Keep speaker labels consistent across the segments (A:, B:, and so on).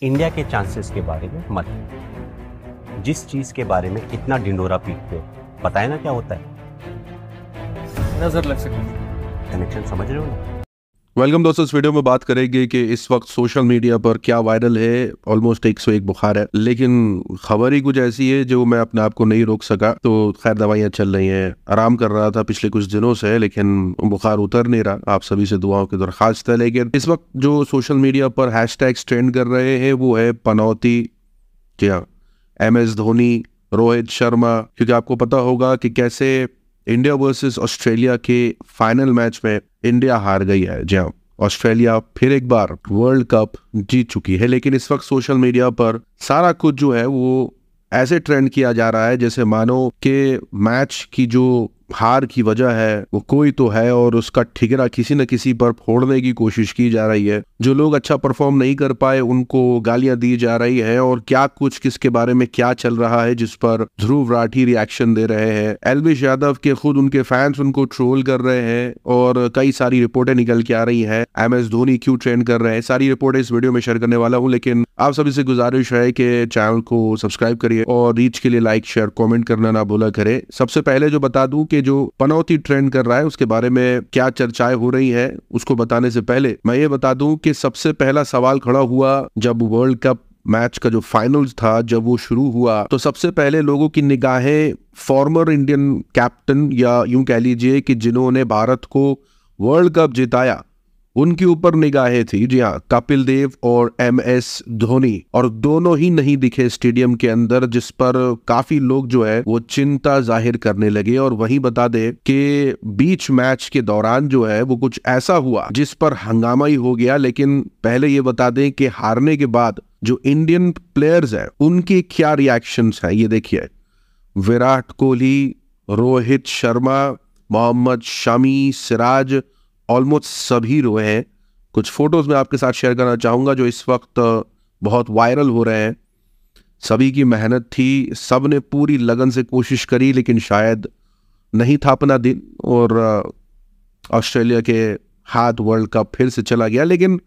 A: India के chances के बारे में मत, जिस चीज के बारे में इतना ढिंडोरा पीटते हो, पता है ना क्या होता है?
B: नजर लग सकती है।
A: कनेक्शन समझ रहे हो ना?
C: वेलकम दोस्तों, इस वीडियो में बात करेंगे कि इस वक्त सोशल मीडिया पर क्या वायरल है। ऑलमोस्ट 101 बुखार है, लेकिन खबर ही कुछ ऐसी है जो मैं अपने आप को नहीं रोक सका। तो खैर दवाइयाँ चल रही हैं, आराम कर रहा था पिछले कुछ दिनों से, लेकिन बुखार उतर नहीं रहा। आप सभी से दुआओं की दरख्वास्त है। लेकिन इस वक्त जो सोशल मीडिया पर हैशटैग्स ट्रेंड कर रहे हैं वो है पनौती, जी हाँ, MS धोनी, रोहित शर्मा। क्योंकि आपको पता होगा कि कैसे इंडिया वर्सेस ऑस्ट्रेलिया के फाइनल मैच में इंडिया हार गई है। जी हाँ, ऑस्ट्रेलिया फिर एक बार वर्ल्ड कप जीत चुकी है। लेकिन इस वक्त सोशल मीडिया पर सारा कुछ जो है वो ऐसे ट्रेंड किया जा रहा है जैसे मानो कि मैच की जो हार की वजह है वो कोई तो है और उसका ठिकरा किसी न किसी पर फोड़ने की कोशिश की जा रही है। जो लोग अच्छा परफॉर्म नहीं कर पाए उनको गालियां दी जा रही है, और क्या कुछ किसके बारे में क्या चल रहा है जिस पर ध्रुव राठी रिएक्शन दे रहे हैं। एलविश यादव के खुद उनके फैंस उनको ट्रोल कर रहे हैं और कई सारी रिपोर्टें निकल के आ रही हैं। MS धोनी क्यों ट्रेंड कर रहे हैं, सारी रिपोर्टें इस वीडियो में शेयर करने वाला हूँ। लेकिन आप सभी से गुजारिश है कि चैनल को सब्सक्राइब करिए और रीच के लिए लाइक शेयर कमेंट करना ना भूला करें। सबसे पहले जो बता दूं कि जो पनौती ट्रेंड कर रहा है उसके बारे में क्या चर्चाएं हो रही हैं, उसको बताने से पहले मैं ये बता दूं कि सबसे पहला सवाल खड़ा हुआ जब वर्ल्ड कप मैच का जो फाइनल्स था, जब वो शुरू हुआ तो सबसे पहले लोगों की निगाहें फॉर्मर इंडियन कैप्टन या यूं कह लीजिए कि जिन्होंने भारत को वर्ल्ड कप जिताया उनके ऊपर निगाहें थी। जी हाँ, कपिल देव और MS धोनी, और दोनों ही नहीं दिखे स्टेडियम के अंदर, जिस पर काफी लोग जो है वो चिंता जाहिर करने लगे। और वहीं बता दे कि बीच मैच के दौरान जो है वो कुछ ऐसा हुआ जिस पर हंगामा ही हो गया। लेकिन पहले ये बता दें कि हारने के बाद जो इंडियन प्लेयर्स हैं उनके क्या रिएक्शंस हैं, ये देखिए। विराट कोहली, रोहित शर्मा, मोहम्मद शमी, सिराज, ऑलमोस्ट सभी रोए हैं। कुछ फोटोज मैं आपके साथ शेयर करना चाहूंगा जो इस वक्त बहुत वायरल हो रहे हैं। सभी की मेहनत थी, सब ने पूरी लगन से कोशिश करी, लेकिन शायद नहीं था अपना दिन और ऑस्ट्रेलिया के हाथ वर्ल्ड कप फिर से चला गया। लेकिन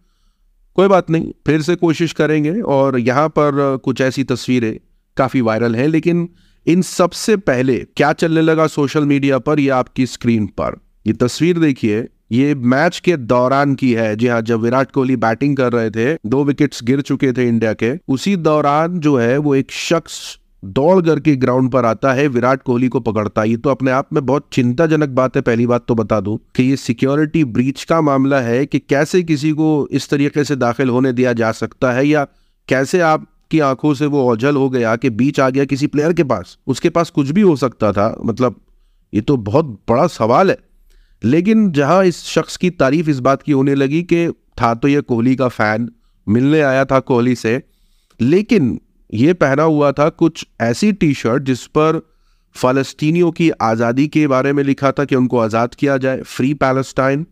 C: कोई बात नहीं, फिर से कोशिश करेंगे। और यहाँ पर कुछ ऐसी तस्वीरें काफी वायरल हैं। लेकिन इन सबसे पहले क्या चलने लगा सोशल मीडिया पर, ये आपकी स्क्रीन पर ये तस्वीर देखिए। ये मैच के दौरान की है। जी हाँ, जब विराट कोहली बैटिंग कर रहे थे, 2 विकेट्स गिर चुके थे इंडिया के, उसी दौरान जो है वो एक शख्स दौड़ करके ग्राउंड पर आता है, विराट कोहली को पकड़ता है। ये तो अपने आप में बहुत चिंताजनक बात है। पहली बात तो बता दूं कि ये सिक्योरिटी ब्रीच का मामला है कि कैसे किसी को इस तरीके से दाखिल होने दिया जा सकता है, या कैसे आपकी आंखों से वो ओझल हो गया कि बीच आ गया किसी प्लेयर के पास, उसके पास कुछ भी हो सकता था। मतलब ये तो बहुत बड़ा सवाल है। लेकिन जहां इस शख्स की तारीफ इस बात की होने लगी कि था तो ये कोहली का फैन, मिलने आया था कोहली से, लेकिन ये पहना हुआ था कुछ ऐसी टी-शर्ट जिस पर फलस्तीनियों की आज़ादी के बारे में लिखा था कि उनको आज़ाद किया जाए, फ्री पैलेस्टाइन।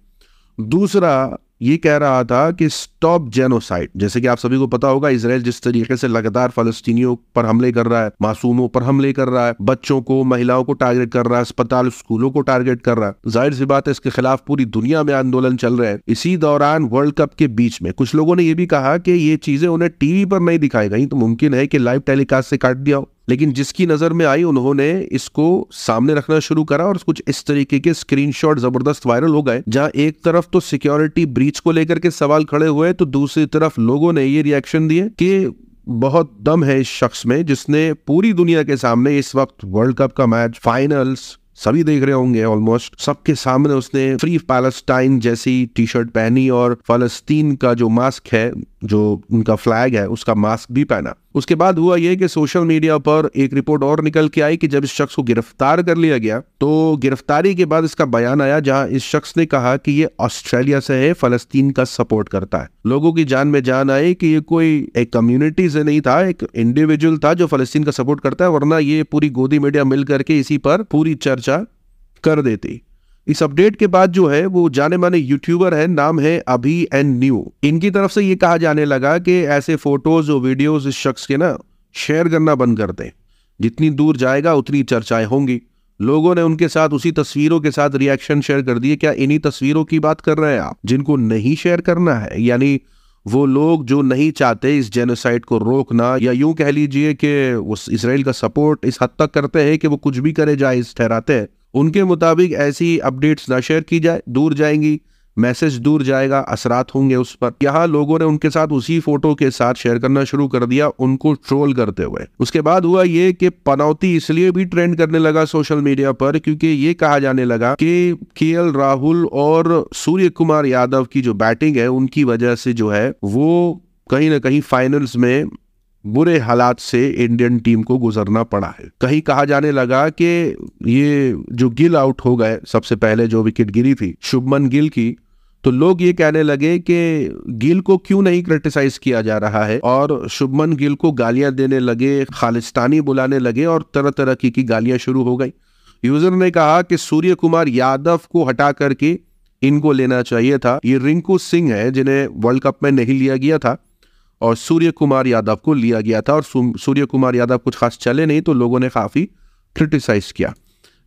C: दूसरा ये कह रहा था कि स्टॉप जेनोसाइड। जैसे कि आप सभी को पता होगा, इजराइल जिस तरीके से लगातार फलस्तीनियों पर हमले कर रहा है, मासूमों पर हमले कर रहा है, बच्चों को, महिलाओं को टारगेट कर रहा है, अस्पताल स्कूलों को टारगेट कर रहा है। जाहिर सी बात है इसके खिलाफ पूरी दुनिया में आंदोलन चल रहे हैं। इसी दौरान वर्ल्ड कप के बीच में कुछ लोगों ने यह भी कहा कि ये चीजें उन्हें टीवी पर नहीं दिखाई गई, तो मुमकिन है कि लाइव टेलीकास्ट से काट दिया हो। लेकिन जिसकी नजर में आई उन्होंने इसको सामने रखना शुरू करा और कुछ इस तरीके के स्क्रीनशॉट जबरदस्त वायरल हो गए, जहां एक तरफ तो सिक्योरिटी ब्रीच को लेकर के सवाल खड़े हुए, तो दूसरी तरफ लोगों ने ये रिएक्शन दिए कि बहुत दम है इस शख्स में जिसने पूरी दुनिया के सामने इस वक्त वर्ल्ड कप का मैच, फाइनल्स सभी देख रहे होंगे, ऑलमोस्ट सबके सामने उसने फ्री पैलेस्टाइन जैसी टी-शर्ट पहनी और फलस्तीन का जो मास्क है, जो उनका फ्लैग है, उसका मास्क भी पहना। उसके बाद हुआ ये कि सोशल मीडिया पर एक रिपोर्ट और निकल के आई कि जब इस शख्स को गिरफ्तार कर लिया गया तो गिरफ्तारी के बाद इसका बयान आया जहां इस शख्स ने कहा कि ये ऑस्ट्रेलिया से है, फलस्तीन का सपोर्ट करता है। लोगों की जान में जान आई कि ये कोई एक कम्युनिटी से नहीं था, एक इंडिविजुअल था जो फलस्तीन का सपोर्ट करता है, वरना ये पूरी गोदी मीडिया मिल करके इसी पर पूरी चर्चा कर देती। इस अपडेट के बाद जो है वो जाने माने यूट्यूबर है, नाम है अभी एंड न्यू, इनकी तरफ से ये कहा जाने लगा कि ऐसे फोटोज और वीडियोस इस शख्स के ना शेयर करना बंद कर दें। जितनी दूर जाएगा उतनी चर्चाएं होंगी। लोगों ने उनके साथ उसी तस्वीरों के साथ रिएक्शन शेयर कर दिए। क्या इन्हीं तस्वीरों की बात कर रहे हैं आप जिनको नहीं शेयर करना है? यानी वो लोग जो नहीं चाहते इस जेनोसाइड को रोकना, या यूं कह लीजिए कि उस इसराइल का सपोर्ट इस हद तक करते हैं कि वो कुछ भी करे जायज ठहराते हैं, उनके मुताबिक ऐसी अपडेट्स ना शेयर की जाए, दूर जाएंगी, मैसेज दूर जाएगा, असरात होंगे उस पर। यहाँ लोगों ने उनके साथ उसी फोटो के साथ शेयर करना शुरू कर दिया, उनको ट्रोल करते हुए। उसके बाद हुआ ये कि पनौती इसलिए भी ट्रेंड करने लगा सोशल मीडिया पर क्योंकि ये कहा जाने लगा कि केएल राहुल और सूर्य कुमार यादव की जो बैटिंग है उनकी वजह से जो है वो कहीं ना कहीं फाइनल्स में बुरे हालात से इंडियन टीम को गुजरना पड़ा है। कहीं कहा जाने लगा कि ये जो गिल आउट हो गए, सबसे पहले जो विकेट गिरी थी शुभमन गिल की, तो लोग ये कहने लगे कि गिल को क्यों नहीं क्रिटिसाइज किया जा रहा है, और शुभमन गिल को गालियां देने लगे, खालिस्तानी बुलाने लगे और तरह तरह की गालियां शुरू हो गई। यूजर ने कहा कि सूर्य कुमार यादव को हटा करके इनको लेना चाहिए था। ये रिंकू सिंह है जिन्हें वर्ल्ड कप में नहीं लिया गया था और सूर्य कुमार यादव को लिया गया था, और सूर्य कुमार यादव कुछ खास चले नहीं तो लोगों ने काफी क्रिटिसाइज किया।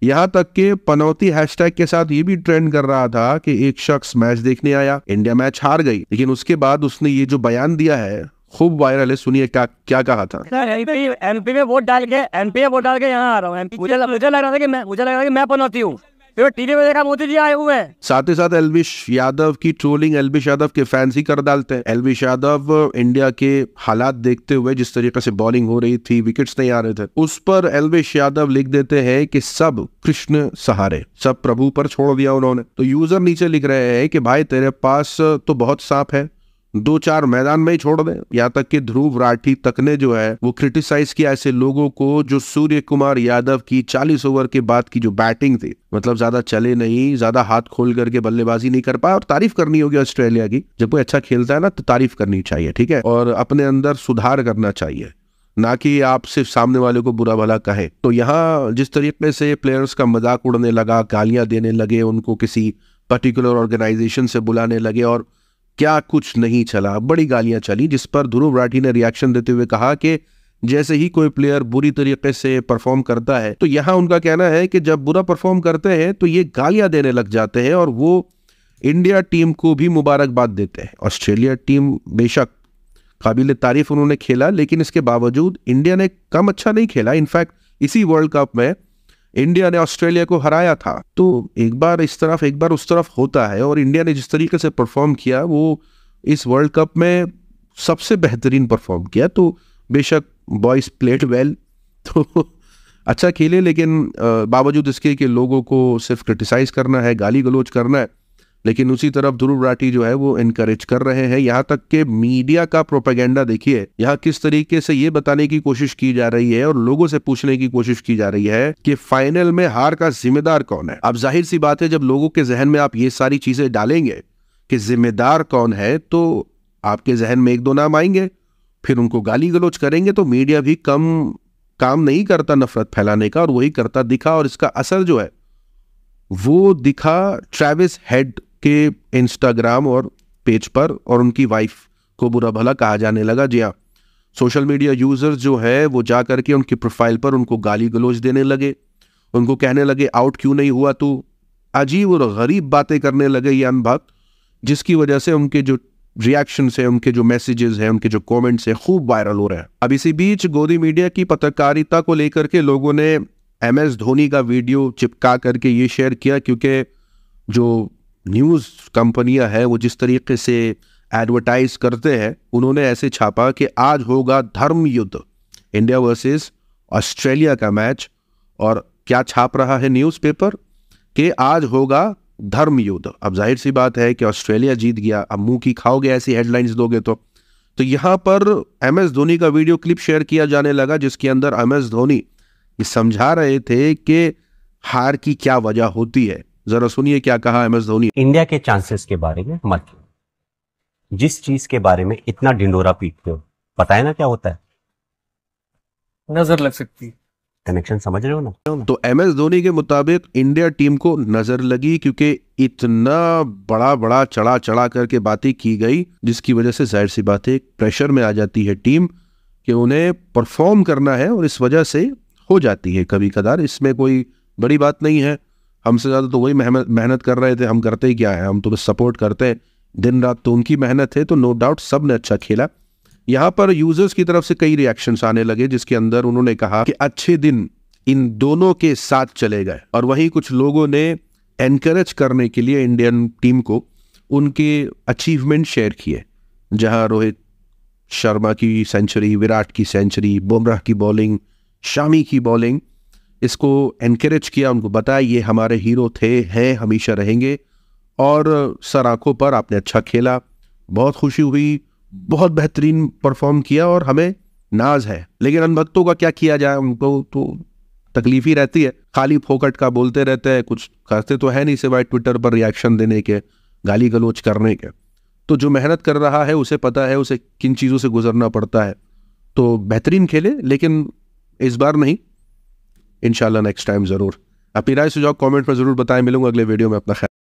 C: यहां तक कि पनौती हैशटैग के साथ ये भी ट्रेंड कर रहा था कि एक शख्स मैच देखने आया, इंडिया मैच हार गई, लेकिन उसके बाद उसने ये जो बयान दिया है खूब वायरल है, सुनिए क्या कहा था।
D: एमपी में वोट डाल के यहाँ आ रहा हूँ। मुझे लग रहा था कि मैं पनौती हूँ, फिर टीवी में देखा मोदी जी आए हुए हैं।
C: साथ ही साथ एल्विश यादव की ट्रोलिंग एल्विश यादव के फैंस ही कर डालते हैं। एल्विश यादव इंडिया के हालात देखते हुए, जिस तरीके से बॉलिंग हो रही थी, विकेट्स नहीं आ रहे थे, उस पर एल्विश यादव लिख देते हैं कि सब कृष्ण सहारे, सब प्रभु पर छोड़ दिया उन्होंने। तो यूजर नीचे लिख रहे हैं कि भाई तेरे पास तो बहुत सांप है, 2-4 मैदान में ही छोड़ दे। यहाँ तक कि ध्रुव राठी तक ने जो है वो क्रिटिसाइज किया ऐसे लोगों को जो सूर्य कुमार यादव की 40 ओवर के बाद की जो बैटिंग थी, मतलब ज्यादा चले नहीं, ज्यादा हाथ खोल करके बल्लेबाजी नहीं कर पाया। और तारीफ करनी होगी ऑस्ट्रेलिया की, जब कोई अच्छा खेलता है ना तो तारीफ करनी चाहिए, ठीक है, और अपने अंदर सुधार करना चाहिए, ना कि आप सिर्फ सामने वाले को बुरा भला कहें। तो यहाँ जिस तरीके से प्लेयर्स का मजाक उड़ने लगा, गालियां देने लगे, उनको किसी पर्टिकुलर ऑर्गेनाइजेशन से बुलाने लगे और क्या कुछ नहीं चला, बड़ी गालियां चली, जिस पर ध्रुव राठी ने रिएक्शन देते हुए कहा कि जैसे ही कोई प्लेयर बुरी तरीके से परफॉर्म करता है तो यहां उनका कहना है कि जब बुरा परफॉर्म करते हैं तो ये गालियां देने लग जाते हैं और वो इंडिया टीम को भी मुबारकबाद देते हैं। ऑस्ट्रेलिया टीम बेशक काबिल तारीफ उन्होंने खेला, लेकिन इसके बावजूद इंडिया ने कम अच्छा नहीं खेला। इनफैक्ट इसी वर्ल्ड कप में इंडिया ने ऑस्ट्रेलिया को हराया था। तो एक बार इस तरफ एक बार उस तरफ होता है, और इंडिया ने जिस तरीके से परफॉर्म किया वो इस वर्ल्ड कप में सबसे बेहतरीन परफॉर्म किया। तो बेशक बॉयज प्लेड वेल, तो अच्छा खेले, लेकिन बावजूद इसके कि लोगों को सिर्फ क्रिटिसाइज करना है, गाली गलौज करना है, लेकिन उसी तरफ ध्रुव राठी जो है वो इनकरेज कर रहे हैं। यहाँ तक कि मीडिया का प्रोपेगेंडा देखिए, यहाँ किस तरीके से ये बताने की कोशिश की जा रही है और लोगों से पूछने की कोशिश की जा रही है कि फाइनल में हार का जिम्मेदार कौन है। अब जाहिर सी बात है, जब लोगों के जहन में आप ये सारी चीजें डालेंगे कि जिम्मेदार कौन है, तो आपके जहन में 1-2 नाम आएंगे, फिर उनको गाली गलौज करेंगे। तो मीडिया भी कम काम नहीं करता नफरत फैलाने का, और वही करता दिखा, और इसका असर जो है वो दिखा ट्रेविस हेड के इंस्टाग्राम और पेज पर, और उनकी वाइफ को बुरा भला कहा जाने लगा। जी हाँ, सोशल मीडिया यूजर्स जो है वो जा करके उनकी प्रोफाइल पर उनको गाली गलौज देने लगे, उनको कहने लगे आउट क्यों नहीं हुआ तू, अजीब और गरीब बातें करने लगे ये अनभक्त, जिसकी वजह से उनके जो रिएक्शन है, उनके जो मैसेजेस हैं, उनके जो कमेंट्स हैं, खूब वायरल हो रहे हैं। अब इसी बीच गोदी मीडिया की पत्रकारिता को लेकर के लोगों ने MS धोनी का वीडियो चिपका करके ये शेयर किया, क्योंकि जो न्यूज़ कंपनियां हैं वो जिस तरीके से एडवर्टाइज करते हैं, उन्होंने ऐसे छापा कि आज होगा धर्म युद्ध, इंडिया वर्सेस ऑस्ट्रेलिया का मैच। और क्या छाप रहा है न्यूज़पेपर कि आज होगा धर्म युद्ध। अब जाहिर सी बात है कि ऑस्ट्रेलिया जीत गया, अब मुंह की खाओगे ऐसी हेडलाइंस दोगे तो यहाँ पर MS धोनी का वीडियो क्लिप शेयर किया जाने लगा, जिसके अंदर MS धोनी ये समझा रहे थे कि हार की क्या वजह होती है। जरा सुनिए क्या कहा MS धोनी।
A: इंडिया के चांसेस के बारे में मत, जिस चीज के बारे में इतना ढिंडोरा पीटते हो, पता है ना क्या होता है?
B: नजर लग सकती है।
A: कनेक्शन समझ रहे हो ना?
C: तो MS धोनी के मुताबिक इंडिया टीम को नजर लगी, क्योंकि इतना बड़ा चढ़ा करके बातें की गई, जिसकी वजह से जाहिर सी बात है प्रेशर में आ जाती है टीम कि उन्हें परफॉर्म करना है, और इस वजह से हो जाती है कभी कदार। इसमें कोई बड़ी बात नहीं है, हमसे ज़्यादा तो वही मेहनत कर रहे थे, हम करते ही क्या है, हम तो बस सपोर्ट करते हैं। दिन रात तो उनकी मेहनत है, तो नो डाउट सब ने अच्छा खेला। यहाँ पर यूजर्स की तरफ से कई रिएक्शंस आने लगे, जिसके अंदर उन्होंने कहा कि अच्छे दिन इन दोनों के साथ चले गए। और वहीं कुछ लोगों ने एनकरेज करने के लिए इंडियन टीम को उनके अचीवमेंट शेयर किए, जहां रोहित शर्मा की सेंचुरी, विराट की सेंचुरी, बुमराह की बॉलिंग, शामी की बॉलिंग, इसको एनकरेज किया, उनको बताया ये हमारे हीरो थे, हैं, हमेशा रहेंगे। और सर आंखों पर आपने अच्छा खेला, बहुत खुशी हुई, बहुत बेहतरीन परफॉर्म किया और हमें नाज है। लेकिन अनभक्तों का क्या किया जाए, उनको तो तकलीफ ही रहती है, खाली फोकट का बोलते रहते हैं, कुछ करते तो है नहीं सिवाय ट्विटर पर रिएक्शन देने के, गाली गलोच करने के। तो जो मेहनत कर रहा है उसे पता है उसे किन चीज़ों से गुजरना पड़ता है। तो बेहतरीन खेले, लेकिन इस बार नहीं, इंशाल्लाह नेक्स्ट टाइम ज़रूर। अपनी राय सुझाव कमेंट में ज़रूर बताएं। मिलूंगा अगले वीडियो में, अपना ख्याल।